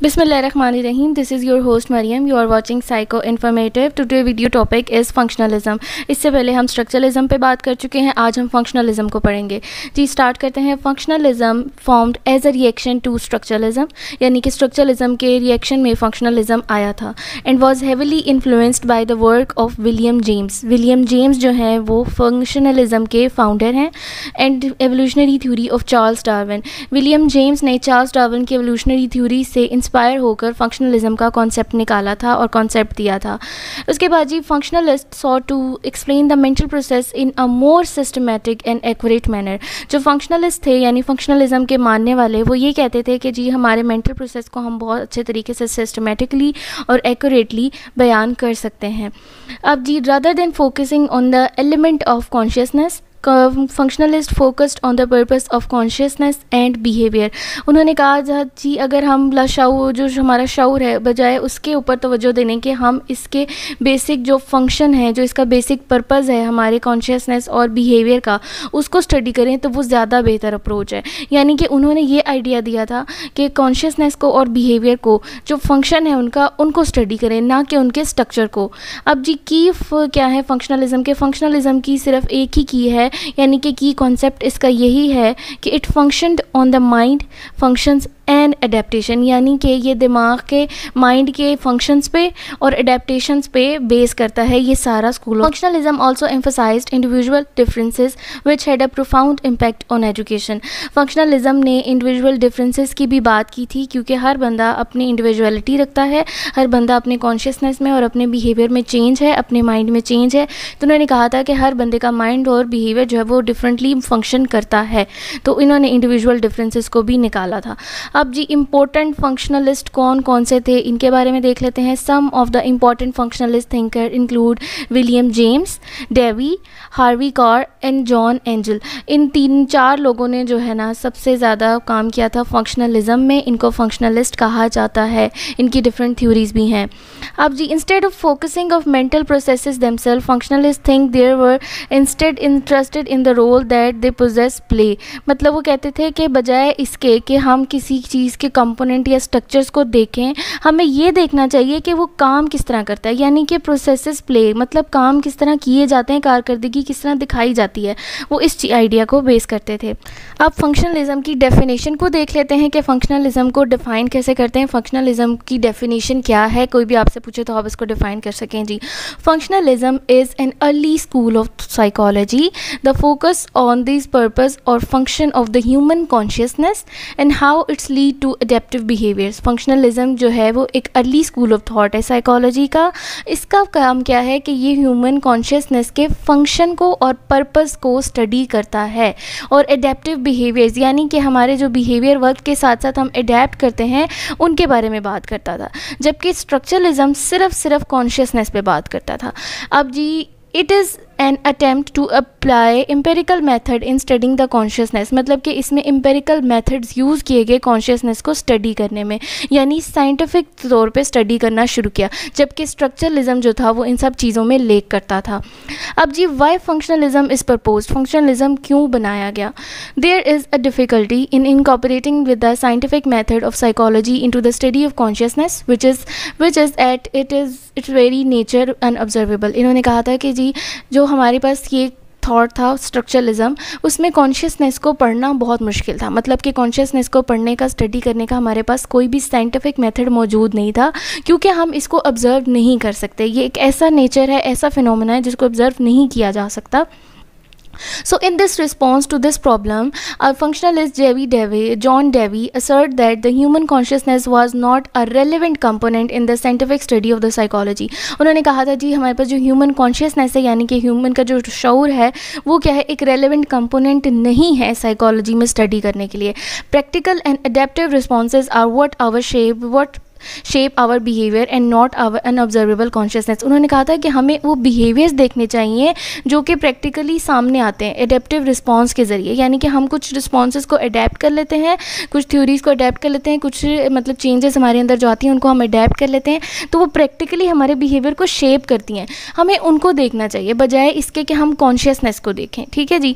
Bismillahirrahmanirrahim. This is your host Mariam. You are watching Psycho Informative. Today video topic is functionalism. इससे पहले हम structuralism पे बात कर चुके हैं, आज हम functionalism को पढ़ेंगे जी। स्टार्ट करते हैं। functionalism formed as a reaction to structuralism, यानी कि structuralism के reaction में functionalism आया था and was heavily influenced by the work of William James. William James जो है वो functionalism के founder हैं and evolutionary theory of Charles Darwin. William James ने Charles Darwin की evolutionary theory से इंस्पायर होकर फंक्शनलिज्म का कॉन्सेप्ट निकाला था और कॉन्सेप्ट दिया था। उसके बाद जी functionalist saw to explain the mental process in a more systematic and accurate manner. जो फंक्शनलिस्ट थे यानी फंक्शनलिज्म के मानने वाले, वो ये कहते थे कि जी हमारे मेंटल प्रोसेस को हम बहुत अच्छे तरीके से सिस्टमैटिकली और एक्यूरेटली बयान कर सकते हैं। अब जी rather than focusing on the element of consciousness, functionalist focused on the purpose of consciousness and behaviour. उन्होंने कहा जी अगर हम लाशऊर जो हमारा शऊर है, बजाय उसके ऊपर तवज्जो देने के हम इसके बेसिक जो फंक्शन है, जो इसका बेसिक पर्पस है हमारे कॉन्शियसनेस और बिहेवियर का, उसको स्टडी करें तो वो ज़्यादा बेहतर अप्रोच है। यानी कि उन्होंने ये आइडिया दिया था कि कॉन्शियसनेस को और बिहेवियर को, जो फंक्शन है उनका, उनको स्टडी करें, ना कि उनके स्ट्रक्चर को। अब जी की क्या है फंक्शनलिज्म के, फंक्शनलिज्म की सिर्फ एक ही की है, यानी कि की कॉन्सेप्ट इसका यही है कि it functioned on the mind functions and adaptation, यानी कि ये दिमाग के, माइंड के फंक्शंस पे और अडेप्टेशंस पे बेस करता है ये सारा school. Functionalism also emphasized individual differences which had a profound impact on education. Functionalism ने इंडिविजुअल डिफरेंसेस की भी बात की थी, क्योंकि हर बंदा अपनी इंडिविजुअलिटी रखता है, हर बंदा अपने कॉन्शियसनेस में और अपने बिहेवियर में चेंज है, अपने माइंड में चेंज है। तो उन्होंने कहा था कि हर बंदे का माइंड और बिहेवियर जो है वो डिफरेंटली फंक्शन करता है, तो इन्होंने इंडिविजुअल डिफरेंसेस को भी निकाला था। अब जी इम्पोर्टेंट फंक्शनलिस्ट कौन कौन से थे, इनके बारे में देख लेते हैं। Some of the important functionalist thinker include William James, Dewey, Harvey Carr and John Angell. इन 3-4 लोगों ने जो है ना सबसे ज़्यादा काम किया था फंक्शनलिज्म में। इनको फंक्शनलिस्ट कहा जाता है, इनकी डिफरेंट थ्योरीज भी हैं। अब जी instead of focusing of mental processes themselves, functionalist think there were instead interested in the role that they poses play. मतलब वो कहते थे कि बजाय इसके कि हम किसी चीज़ के कंपोनेंट या स्ट्रक्चर्स को देखें, हमें ये देखना चाहिए कि वो काम किस तरह करता है, यानी कि प्रोसेसेस प्ले, मतलब काम किस तरह किए जाते हैं, कारकर्दगी किस तरह दिखाई जाती है, वो इस आइडिया को बेस करते थे। अब फंक्शनलिज्म की डेफिनेशन को देख लेते हैं कि फंक्शनलिज्म को डिफ़ाइन कैसे करते हैं। फंक्शनलिज्म की डेफिनेशन क्या है, कोई भी आपसे पूछे तो आप इसको डिफ़ाइन कर सकें जी। Functionalism is an early school of psychology the focus on this purpose और function of the human consciousness and how it's lead to adaptive behaviours. Functionalism जो है वो एक अर्ली स्कूल ऑफ थॉट है साइकोलॉजी का। इसका काम क्या है कि ये ह्यूमन कॉन्शियसनेस के फंक्शन को और पर्पस को स्टडी करता है और अडेप्टिव बिहेवियर्स, यानी कि हमारे जो बिहेवियर वक्त के साथ साथ हम अडेप्ट करते हैं उनके बारे में बात करता था, जबकि स्ट्रक्चरलिज्म सिर्फ कॉन्शियसनेस पे बात करता था। अब जी it is an attempt to apply empirical method in studying the consciousness, मतलब कि इसमें एम्पेरिकल मेथड्स यूज़ किए गए कॉन्शियसनेस को स्टडी करने में, यानी साइंटिफिक तौर पे स्टडी करना शुरू किया, जबकि स्ट्रक्चरलिज्म जो था वो इन सब चीज़ों में लेक करता था। अब जी why functionalism is propose, functionalism क्यों बनाया गया। There is a difficulty in incorporating with the scientific method of psychology into the study of consciousness which is at its very nature unobservable. इन्होंने कहा था कि जी जो हमारे पास ये थॉट था स्ट्रक्चरलिज्म, उसमें कॉन्शियसनेस को पढ़ना बहुत मुश्किल था, मतलब कि कॉन्शियसनेस को पढ़ने का, स्टडी करने का हमारे पास कोई भी साइंटिफिक मेथड मौजूद नहीं था, क्योंकि हम इसको ऑब्ज़र्व नहीं कर सकते। ये एक ऐसा नेचर है, ऐसा फिनोमेना है जिसको ऑब्ज़र्व नहीं किया जा सकता। So in this response to this problem, our functionalist John Dewey assert that the human consciousness was not a relevant component in the scientific study of the psychology. उन्होंने कहा था जी हमारे पास जो ह्यूमन कॉन्शियसनेस है, यानी कि ह्यूमन का जो शऊर है, वो क्या है, एक रेलेवेंट कंपोनेंट नहीं है साइकोलॉजी में स्टडी करने के लिए। Practical and adaptive responses are what shape our behaviour and not our unobservable consciousness. उन्होंने कहा था कि हमें वो बिहेवियर्स देखने चाहिए जो कि प्रैक्टिकली सामने आते हैं एडेप्टिव रिस्पॉन्स के ज़रिए, यानी कि हम कुछ रिस्पॉन्सेज को अडेप्ट कर लेते हैं, कुछ थ्योरीज़ को अडेप्ट कर लेते हैं, कुछ मतलब चेंजेस हमारे अंदर जो आती हैं उनको हम अडेप्ट कर लेते हैं, तो वो प्रैक्टिकली हमारे बिहेवियर को शेप करती हैं। हमें उनको देखना चाहिए बजाय इसके कि हम कॉन्शियसनेस को देखें। ठीक है जी।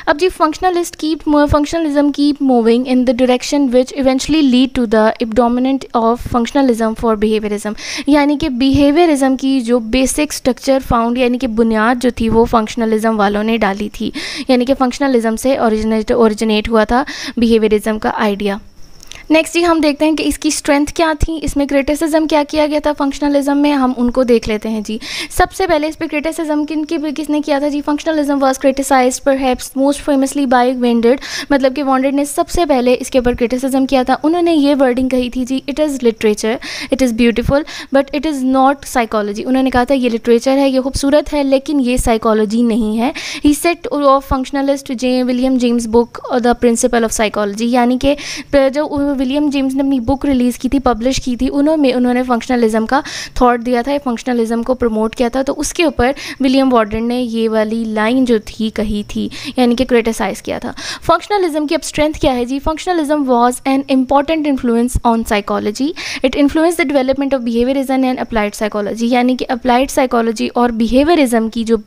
अब जी functionalism keep moving in the direction which eventually lead to the dominant of functionalism for behaviourism, यानी कि बिहेवियरिज्म की जो बेसिक स्ट्रक्चर फाउंड, यानी कि बुनियाद जो थी वो फंक्शनलिज्म वालों ने डाली थी, यानी कि फंक्शनलिज्म से ओरिजिनेट हुआ था बिहेवियरिज्म का आइडिया। नेक्स्ट जी हम देखते हैं कि इसकी स्ट्रेंथ क्या थी, इसमें क्रिटिसिज्म क्या किया गया था फंक्शनलिज्म में, हम उनको देख लेते हैं जी। सबसे पहले इस पर क्रिटिसिज्म किसने किया था जी? Functionalism was criticized perhaps most famously by Wundt, मतलब कि वॉन्डेड ने सबसे पहले इसके ऊपर क्रिटिसिज्म किया था। उन्होंने ये वर्डिंग कही थी जी, it is literature, it is beautiful but it is not psychology. उन्होंने कहा था ये लिटरेचर है, ये खूबसूरत है, लेकिन ये साइकोलॉजी नहीं है। He set of functionalist William James book the principle of psychology, यानी कि जो विलियम जेम्स ने अपनी बुक रिलीज़ की थी, पब्लिश की थी, उन्होंने फंक्शनलिज्म का थॉट दिया था, फंक्शनलिज्म को प्रमोट किया था, तो उसके ऊपर विलियम वॉर्डन ने ये वाली लाइन जो थी कही थी, यानी कि क्रिटिसाइज़ किया था। फंक्शनलिज्म की अब स्ट्रेंथ क्या है जी? Functionalism was an important influence on psychology, it influence the development of behaviourism and applied psychology, यानी कि अप्लाइड साइकोलॉजी और बिहेवियरिज्म की जो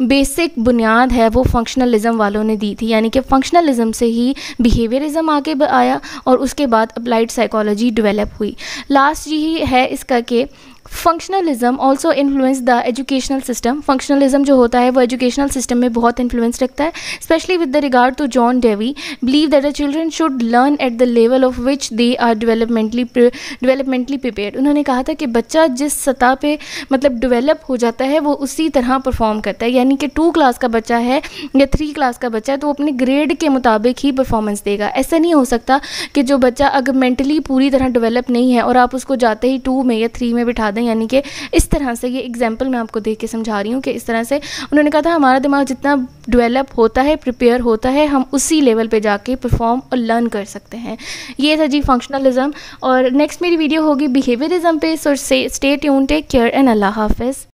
बेसिक बुनियाद है वो फंक्शनलिज्म वालों ने दी थी, यानी कि फंक्शनलिज्म से ही बिहेवियरिज्म आगे आया और उसके बाद अप्लाइड साइकोलॉजी डेवलप हुई। लास्ट ही है इसका कि functionalism also influence the educational system. Functionalism जो होता है वो एजुकेशनल सिस्टम में बहुत इन्फ्लुएंस रखता है, specially with the regard to John Dewey believe that the children should learn at the level of which they are developmentally prepared. उन्होंने कहा था कि बच्चा जिस सतह पे मतलब डेवलप हो जाता है वो उसी तरह परफॉर्म करता है, यानी कि 2 क्लास का बच्चा है या 3 क्लास का बच्चा है तो वो अपने ग्रेड के मुताबिक ही परफॉर्मेंस देगा। ऐसा नहीं हो सकता कि जो बच्चा अगर मेंटली पूरी तरह डेवलप नहीं है और आप उसको जाते ही 2 में या 3 में बिठा दें, यानी कि इस तरह से, ये एग्जांपल मैं आपको देख के समझा रही हूँ कि इस तरह से उन्होंने कहा था हमारा दिमाग जितना डेवलप होता है, प्रिपेयर होता है, हम उसी लेवल पे जाके परफॉर्म और लर्न कर सकते हैं। ये था जी फंक्शनलिज्म, और नेक्स्ट मेरी वीडियो होगी बिहेवियरिज्म पे, so stay tuned, take care and अल्लाह हाफिज़।